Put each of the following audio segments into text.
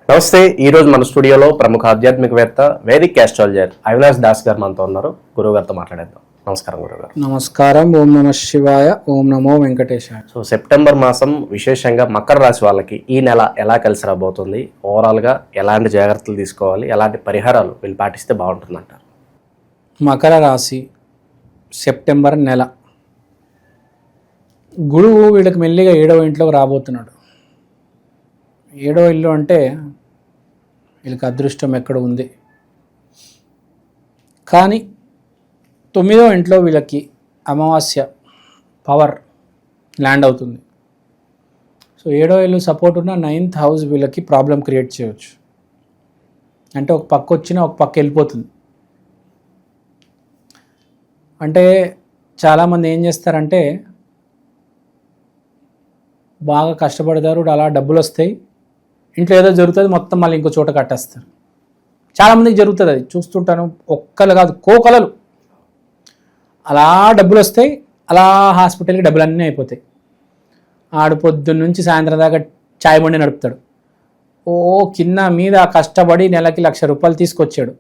నమస్తే. ఈ రోజు మన స్టూడియోలో ప్రముఖ ఆధ్యాత్మికవేత్త వేదిక్ ఆస్ట్రాలజర్ అవినాష్ దాస్ గారు మనతో ఉన్నారు. గురువు గారితో మాట్లాడేద్దాం. నమస్కారం గురుగారు. నమస్కారం. ఓం నమ శివాయ. ఓం నమో వెంకటేశాయ. సో సెప్టెంబర్ మాసం విశేషంగా మకర రాశి వాళ్ళకి ఈ నెల ఎలా కలిసి రాబోతుంది, ఓవరాల్గా ఎలాంటి జాగ్రత్తలు తీసుకోవాలి, ఎలాంటి పరిహారాలు వీళ్ళు పాటిస్తే బాగుంటుంది అంటారు? మకర రాశి సెప్టెంబర్ నెల గురువు వీళ్ళకి మెల్లిగా 7వ ఇంట్లోకి రాబోతున్నాడు. 7వ ఇల్లు అంటే వీళ్ళకి అదృష్టం ఎక్కడ ఉంది, కానీ 9వ ఇంట్లో వీళ్ళకి అమావాస్య పవర్ ల్యాండ్ అవుతుంది. సో 7వ ఇల్లు సపోర్ట్ ఉన్న 9th హౌస్ వీళ్ళకి ప్రాబ్లం క్రియేట్ చేయవచ్చు. అంటే ఒక పక్క వచ్చినా ఒక పక్క వెళ్ళిపోతుంది. అంటే చాలామంది ఏం చేస్తారంటే బాగా కష్టపడతారు, అలా డబ్బులు వస్తాయి, ఇంట్లో ఏదో జరుగుతుంది, మొత్తం మళ్ళీ ఇంకో చోట కట్టేస్తారు. చాలామందికి జరుగుతుంది, అది చూస్తుంటాను. ఒక్కలు కాదు, కోకలలు. అలా డబ్బులు వస్తాయి, అలా హాస్పిటల్కి డబ్బులు అన్నీ అయిపోతాయి. ఆడు పొద్దున్న నుంచి సాయంత్రం దాకా చాయ్ బండి నడుపుతాడు. కింద మీద కష్టపడి నెలకి 1,00,000 రూపాయలు తీసుకొచ్చాడు.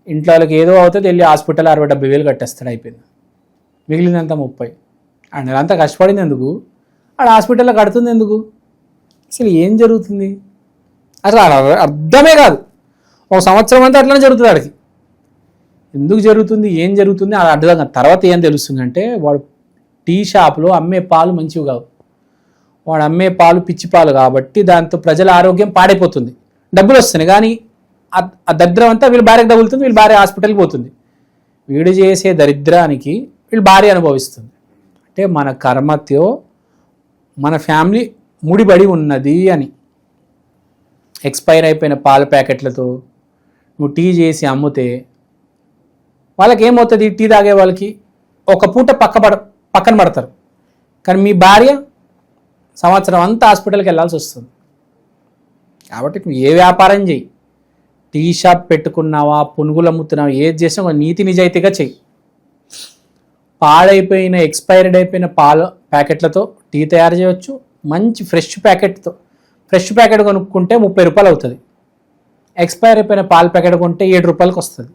ఇంట్లో వాళ్ళకి ఏదో అవుతుంది, వెళ్ళి హాస్పిటల్ 60,000-70,000 కట్టేస్తాడు, అయిపోయింది. మిగిలినంత 30. ఆ నెలంతా కష్టపడింది ఎందుకు? ఆడ హాస్పిటల్లో కడుతుంది ఎందుకు? అసలు ఏం జరుగుతుంది అసలు అర్థమే కాదు. ఒక సంవత్సరం అంతా అట్లనే జరుగుతుంది. ఆడికి ఎందుకు జరుగుతుంది, ఏం జరుగుతుంది అది అర్థం కాదు. తర్వాత ఏం తెలుస్తుంది అంటే వాడు టీ షాప్లో అమ్మే పాలు మంచివి కావు, వాడు అమ్మే పాలు పిచ్చి పాలు, కాబట్టి దాంతో ప్రజల ఆరోగ్యం పాడైపోతుంది. డబ్బులు వస్తున్నాయి కానీ ఆ దరిద్రం అంతా వీళ్ళ భార్యకు తగులుతుంది, వీళ్ళ భార్య హాస్పిటల్కి పోతుంది. వీడు చేసే దరిద్రానికి వీళ్ళ భార్య అనుభవిస్తుంది. అంటే మన కర్మతో మన ఫ్యామిలీ ముడిపడి ఉన్నది అని. ఎక్స్పైర్ అయిపోయిన పాల ప్యాకెట్లతో నువ్వు టీ చేసి అమ్మితే వాళ్ళకి ఏమవుతుంది? టీ తాగే వాళ్ళకి ఒక పూట పక్కన పడతారు, కానీ మీ భార్య సంవత్సరం అంతా హాస్పిటల్కి వెళ్ళాల్సి వస్తుంది. కాబట్టి నువ్వు ఏ వ్యాపారం చేయి, టీ షాప్ పెట్టుకున్నావా, పునుగులు అమ్ముతున్నావా, ఏది చేసినా ఒక నీతి నిజాయితీగా చెయ్యి. పాడైపోయిన ఎక్స్పైర్డ్ అయిపోయిన పాల ప్యాకెట్లతో టీ తయారు చేయవచ్చు. మంచి ఫ్రెష్ ప్యాకెట్ కొనుక్కుంటే 30 రూపాయలు అవుతుంది. ఎక్స్పైర్ అయిపోయిన పాల ప్యాకెట్ కొంటే 7 రూపాయలకు వస్తుంది.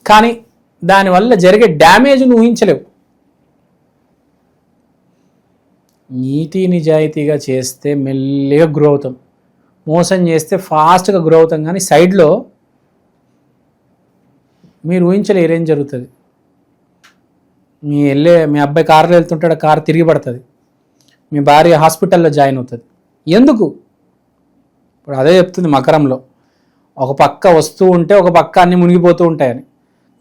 కానీ దానివల్ల జరిగే డ్యామేజ్ను ఊహించలేవు. నీతి నిజాయితీగా చేస్తే మెల్లిగా గ్రో అవుతాం, మోసం చేస్తే ఫాస్ట్గా గ్రో అవుతాం. కానీ సైడ్లో మీరు ఊహించలేరు ఏం జరుగుతుంది. మీ అబ్బాయి కారులో వెళ్తుంటాడు, కారు తిరిగి పడుతుంది, మీ భార్య హాస్పిటల్లో జాయిన్ అవుతుంది. ఎందుకు? ఇప్పుడు అదే చెప్తుంది మకరంలో, ఒక పక్క వస్తూ ఉంటే ఒక పక్క అన్నీ మునిగిపోతూ ఉంటాయని.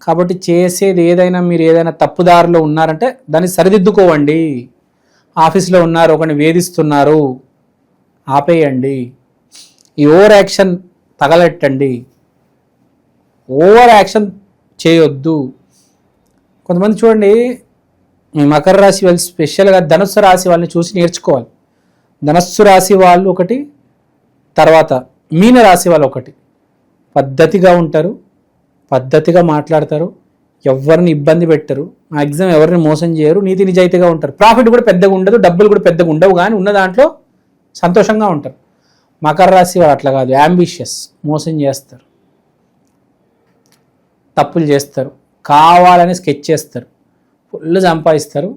కాబట్టి చేసేది ఏదైనా, మీరు ఏదైనా తప్పుదారిలో ఉన్నారంటే దాన్ని సరిదిద్దుకోవండి. ఆఫీస్లో ఉన్నారు, ఒకరిని వేధిస్తున్నారు, ఆపేయండి. ఈ ఓవర్ యాక్షన్ తగలెట్టండి, ఓవర్ యాక్షన్ చేయొద్దు. కొంతమంది చూడండి, మీ మకర రాశి వాళ్ళు స్పెషల్గా ధనుస్సు రాశి వాళ్ళని చూసి నేర్చుకోవాలి. ధనుస్సు రాశి వాళ్ళు ఒకటి, తర్వాత మీన రాశి వాళ్ళు ఒకటి. పద్ధతిగా ఉంటారు, పద్ధతిగా మాట్లాడతారు, ఎవరిని ఇబ్బంది పెట్టరు, మ్యాక్సిమం ఎవరిని మోసం చేయరు, నీతి నిజాయితీగా ఉంటారు. ప్రాఫిట్ కూడా పెద్దగా ఉండదు, డబ్బులు కూడా పెద్దగా ఉండవు, కానీ ఉన్న దాంట్లో సంతోషంగా ఉంటారు. మకర రాశి వాళ్ళు అట్లా కాదు, యాంబిషియస్, మోసం చేస్తారు, తప్పులు చేస్తారు, కావాలని స్కెచ్ చేస్తారు, ఫుల్ సంపాదిస్తారు,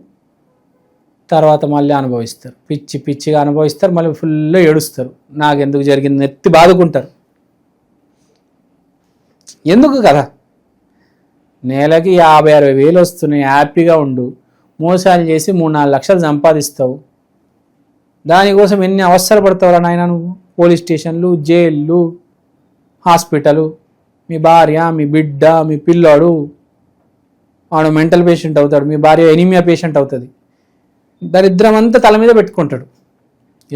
తర్వాత మళ్ళీ అనుభవిస్తారు, పిచ్చిగా అనుభవిస్తారు, మళ్ళీ ఫుల్ ఏడుస్తారు, నాకెందుకు జరిగింది నెత్తి బాదుకుంటారు. ఎందుకు కదా? నెలకి 50-60 వేలు వస్తున్నాయి, హ్యాపీగా ఉండు. మోసాలు చేసి 3-4 లక్షలు సంపాదిస్తావు, దానికోసం ఎన్ని అవసరాలు పడతావురా నాయన నువ్వు? పోలీస్ స్టేషన్లు, జైళ్ళు, హాస్పిటలు, మీ భార్య, మీ బిడ్డ, మీ పిల్లాడు వాడు మెంటల్ పేషెంట్ అవుతాడు, మీ భార్య ఎనీమియా పేషెంట్ అవుతుంది. దరిద్రం అంతా తల మీద పెట్టుకుంటాడు.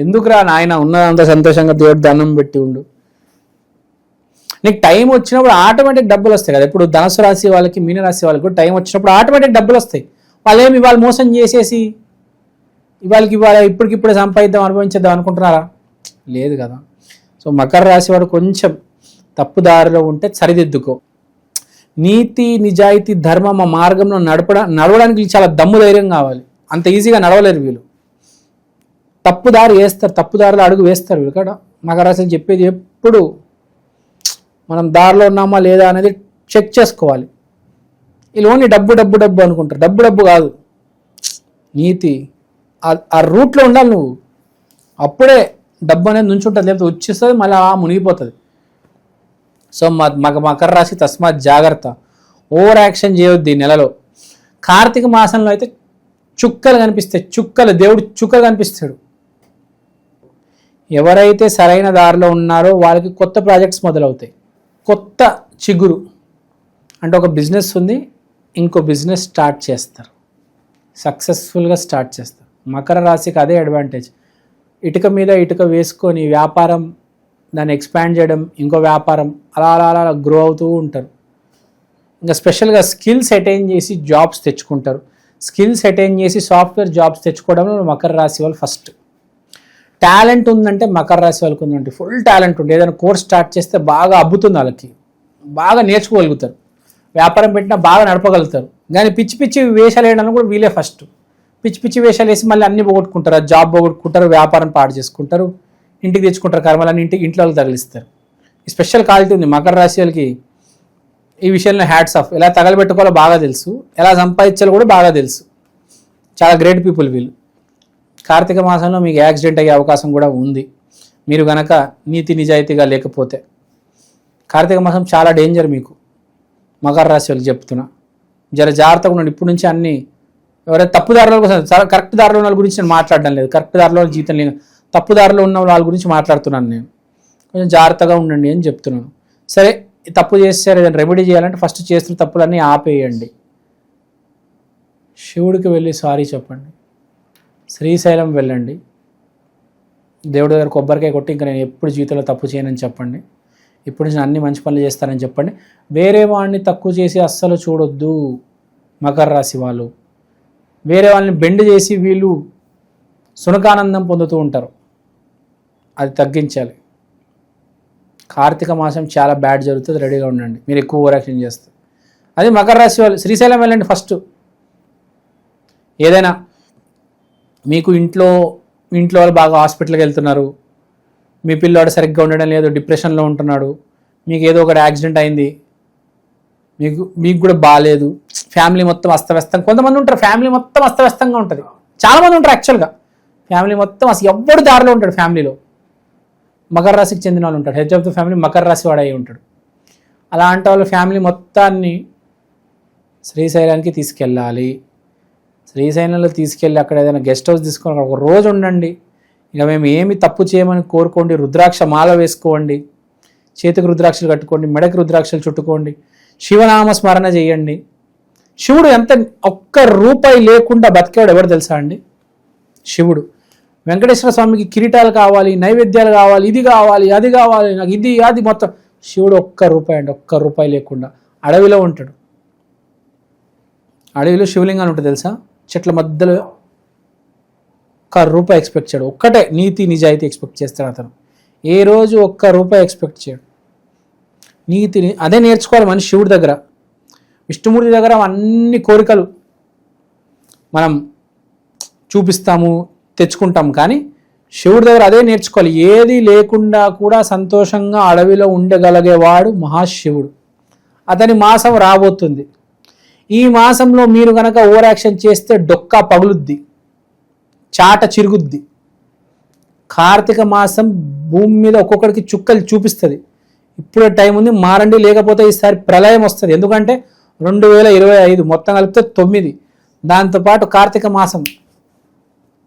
ఎందుకురా నాయన, ఉన్నదంతా సంతోషంగా దేవుడు దండం పెట్టి ఉండు. నీకు టైం వచ్చినప్పుడు ఆటోమేటిక్ డబ్బులు వస్తాయి కదా. ఇప్పుడు ధనుసు రాశి వాళ్ళకి, మీనరాశి వాళ్ళకి కూడా టైం వచ్చినప్పుడు ఆటోమేటిక్ డబ్బులు వస్తాయి. వాళ్ళేమి ఇవాళ మోసం చేసేసి ఇవాళ ఇప్పటికిప్పుడే సంపాదిద్దాం, అనుభవించేద్దాం అనుకుంటున్నారా? లేదు కదా. సో మకర రాశి వాడు కొంచెం తప్పుదారిలో ఉంటే సరిదిద్దుకో. నీతి నిజాయితీ ధర్మం ఆ మార్గంలో నడవడానికి చాలా దమ్ము ధైర్యం కావాలి. అంత ఈజీగా నడవలేరు వీళ్ళు. తప్పుదారి వేస్తారు, తప్పుదారిలో అడుగు వేస్తారు వీళ్ళు. కూడా మకర రాశి చెప్పేది ఎప్పుడు మనం దారిలో ఉన్నామా లేదా అనేది చెక్ చేసుకోవాలి. వీళ్ళు ఓన్లీ డబ్బు డబ్బు డబ్బు అనుకుంటారు. డబ్బు డబ్బు కాదు, నీతి. ఆ రూట్లో ఉండాలి నువ్వు, అప్పుడే డబ్బు అనేది నుంచుంటుంది. లేకపోతే వచ్చేస్తుంది మళ్ళీ మునిగిపోతుంది. సో మకర రాశి తస్మాత్ జాగ్రత్త, ఓవర్ యాక్షన్ చేయొద్దు ఈ నెలలో. కార్తీక మాసంలో అయితే చుక్కలు కనిపిస్తాయి, చుక్కలు, దేవుడు చుక్కలు కనిపిస్తాడు. ఎవరైతే సరైన దారిలో ఉన్నారో వాళ్ళకి కొత్త ప్రాజెక్ట్స్ మొదలవుతాయి. కొత్త చిగురు అంటే ఒక బిజినెస్ ఉంది, ఇంకో బిజినెస్ స్టార్ట్ చేస్తారు, సక్సెస్ఫుల్గా స్టార్ట్ చేస్తారు. మకర రాశికి అదే అడ్వాంటేజ్. ఇటుక మీద ఇటుక వేసుకొని వ్యాపారం, దాన్ని ఎక్స్పాండ్ చేయడం, ఇంకో వ్యాపారం, అలా అలా అలా గ్రో అవుతూ ఉంటారు. ఇంకా స్పెషల్గా స్కిల్స్ అటైన్ చేసి జాబ్స్ తెచ్చుకుంటారు. స్కిల్స్ అటైన్ చేసి సాఫ్ట్వేర్ జాబ్స్ తెచ్చుకోవడంలో మకర రాశి వాళ్ళు ఫస్ట్. టాలెంట్ ఉందంటే మకర రాశి వాళ్ళకి ఉందంటే ఫుల్ టాలెంట్ ఉంది. ఏదైనా కోర్స్ స్టార్ట్ చేస్తే బాగా అబ్బుతుంది, వాళ్ళకి బాగా నేర్చుకోగలుగుతారు. వ్యాపారం పెట్టినా బాగా నడపగలుగుతారు. కానీ పిచ్చి పిచ్చి వేషాలు వేయడానికి కూడా వీలే ఫస్ట్. పిచ్చి పిచ్చి వేషాలు వేసి మళ్ళీ అన్ని పోగొట్టుకుంటారు, ఆ జాబ్ పోగొట్టుకుంటారు, వ్యాపారం పాడు చేసుకుంటారు, ఇంటికి తెచ్చుకుంటారు, కర్మలన్నీ ఇంట్లో తగిలిస్తారు. ఈ స్పెషల్ క్వాలిటీ ఉంది మకర రాశి వాళ్ళకి. ఈ విషయంలో హ్యాట్స్ ఆఫ్. ఎలా తగలబెట్టుకోవాలో బాగా తెలుసు, ఎలా సంపాదించాలో కూడా బాగా తెలుసు. చాలా గ్రేట్ పీపుల్ వీళ్ళు. కార్తీక మాసంలో మీకు యాక్సిడెంట్ అయ్యే అవకాశం కూడా ఉంది, మీరు కనుక నీతి నిజాయితీగా లేకపోతే. కార్తీక మాసం చాలా డేంజర్ మీకు, మకర రాశి వాళ్ళకి చెప్తున్నా. జర జాగ్రత్తగా ఉండండి. ఇప్పటి నుంచి అన్ని ఎవరైతే తప్పుదారుల కోసం, కరెక్ట్ దారిలో ఉన్న వాళ్ళ గురించి నేను మాట్లాడడం లేదు, కరెక్ట్ దారిలో జీతం లేని తప్పు దారిలో ఉన్న వాళ్ళ గురించి మాట్లాడుతున్నాను నేను. కొంచెం జాగ్రత్తగా ఉండండి అని చెప్తున్నాను. సరే, తప్పు చేస్తారు, ఏదైనా రెమెడీ చేయాలంటే ఫస్ట్ చేస్తున్న తప్పులన్నీ ఆపేయండి. శివుడికి వెళ్ళి సారీ చెప్పండి. శ్రీశైలం వెళ్ళండి, దేవుడి దగ్గర కొబ్బరికాయ కొట్టి ఇంకా నేను ఎప్పుడు జీవితంలో తప్పు చేయనని చెప్పండి. ఇప్పుడు నుంచి అన్ని మంచి పనులు చేస్తానని చెప్పండి. వేరే వాడిని తక్కువ చేసి అస్సలు చూడొద్దు మకర రాశి వాళ్ళు. వేరే వాళ్ళని బెండ్ చేసి వీళ్ళు సునకానందం పొందుతూ ఉంటారు, అది తగ్గించాలి. కార్తీక మాసం చాలా బ్యాడ్ జరుగుతుంది, రెడీగా ఉండండి. మీరు ఎక్కువ ఓవర్ యాక్షన్ చేస్తే. అది మకర రాశి వాళ్ళు శ్రీశైలం వెళ్ళండి ఫస్ట్. ఏదైనా మీకు ఇంట్లో వాళ్ళు బాగా హాస్పిటల్కి వెళ్తున్నారు, మీ పిల్లాడు సరిగ్గా ఉండడం లేదు, డిప్రెషన్లో ఉంటున్నాడు, మీకు ఏదో ఒకటి యాక్సిడెంట్ అయింది, మీకు కూడా బాగాలేదు, ఫ్యామిలీ మొత్తం అస్తవ్యస్తం. కొంతమంది ఉంటారు ఫ్యామిలీ మొత్తం అస్తవ్యస్తంగా ఉంటుంది, చాలామంది ఉంటారు యాక్చువల్గా ఫ్యామిలీ మొత్తం అసలు ఎవ్వడు దారిలో ఉంటాడు ఫ్యామిలీలో. మకర రాశికి చెందిన వాళ్ళు ఉంటాడు, head of the family Makar రాశి వాడు అయి ఉంటాడు. అలాంటి వాళ్ళ ఫ్యామిలీ మొత్తాన్ని శ్రీశైలానికి తీసుకెళ్ళాలి. శ్రీశైలంలో తీసుకెళ్ళి అక్కడ ఏదైనా గెస్ట్ హౌస్ తీసుకొని అక్కడ ఒక రోజు ఉండండి. ఇక మేము ఏమి తప్పు చేయమని కోరుకోండి. రుద్రాక్ష మాల వేసుకోండి, చేతికి రుద్రాక్షలు కట్టుకోండి, మెడకి రుద్రాక్షలు చుట్టుకోండి, శివనామ స్మరణ చేయండి. శివుడు ఎంత ఒక్క రూపాయి లేకుండా బతికేవాడు ఎవరు తెలుసా అండి? శివుడు. వెంకటేశ్వర స్వామికి కిరీటాలు కావాలి, నైవేద్యాలు కావాలి, ఇది కావాలి, అది కావాలి, నాకు ఇది అది మొత్తం. శివుడు ఒక్క రూపాయి అండి, ఒక్క రూపాయి లేకుండా అడవిలో ఉంటాడు. అడవిలో శివలింగాలు ఉంటుంది తెలుసా, చెట్ల మధ్యలో. ఒక్క రూపాయి ఎక్స్పెక్ట్ చేయడు, ఒక్కటే నీతి నిజాయితీ ఎక్స్పెక్ట్ చేస్తాడు అతను. ఏ రోజు ఒక్క రూపాయి ఎక్స్పెక్ట్ చేయడు. నీతిని అదే నేర్చుకోవాలి మనిషి శివుడి దగ్గర. విష్ణుమూర్తి దగ్గర అన్ని కోరికలు మనం చూపిస్తాము, తెచ్చుకుంటాం, కానీ శివుడి దగ్గర అదే నేర్చుకోవాలి. ఏది లేకుండా కూడా సంతోషంగా అడవిలో ఉండగలిగేవాడు మహాశివుడు. అతని మాసం రాబోతుంది. ఈ మాసంలో మీరు కనుక ఓవర్ యాక్షన్ చేస్తే డొక్కా పగులుద్ది, చాట చిరుగుద్ది. కార్తీక మాసం భూమి మీద ఒక్కొక్కడికి చుక్కలు చూపిస్తుంది. ఇప్పుడే టైం ఉంది, మారండి, లేకపోతే ఈసారి ప్రళయం వస్తుంది. ఎందుకంటే 2025 మొత్తం కలిపితే 9, దాంతోపాటు కార్తీక మాసం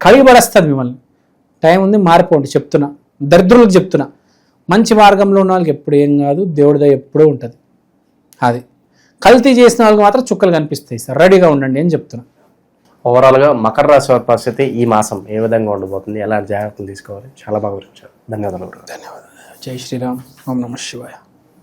కడిగిపడేస్తుంది మిమ్మల్ని. టైం ఉంది, మారిపోండి చెప్తున్నా. దరిద్రులకు చెప్తున్నా, మంచి మార్గంలో ఉన్న వాళ్ళకి ఎప్పుడు ఏం కాదు, దేవుడి దయ ఎప్పుడూ ఉంటుంది. అది కల్తీ చేసిన వాళ్ళకి మాత్రం చుక్కలు కనిపిస్తాయి సార్, రెడీగా ఉండండి అని చెప్తున్నా. ఓవరాల్గా మకర రాశి వారి పరిస్థితి ఈ మాసం ఏ విధంగా ఉండబోతుంది, ఎలాంటి జాగ్రత్తలు తీసుకోవాలి, చాలా బాగా వివరించారు. ధన్యవాదాలు. ధన్యవాదాలు. జై శ్రీరామ్. ఓం నమః శివాయ.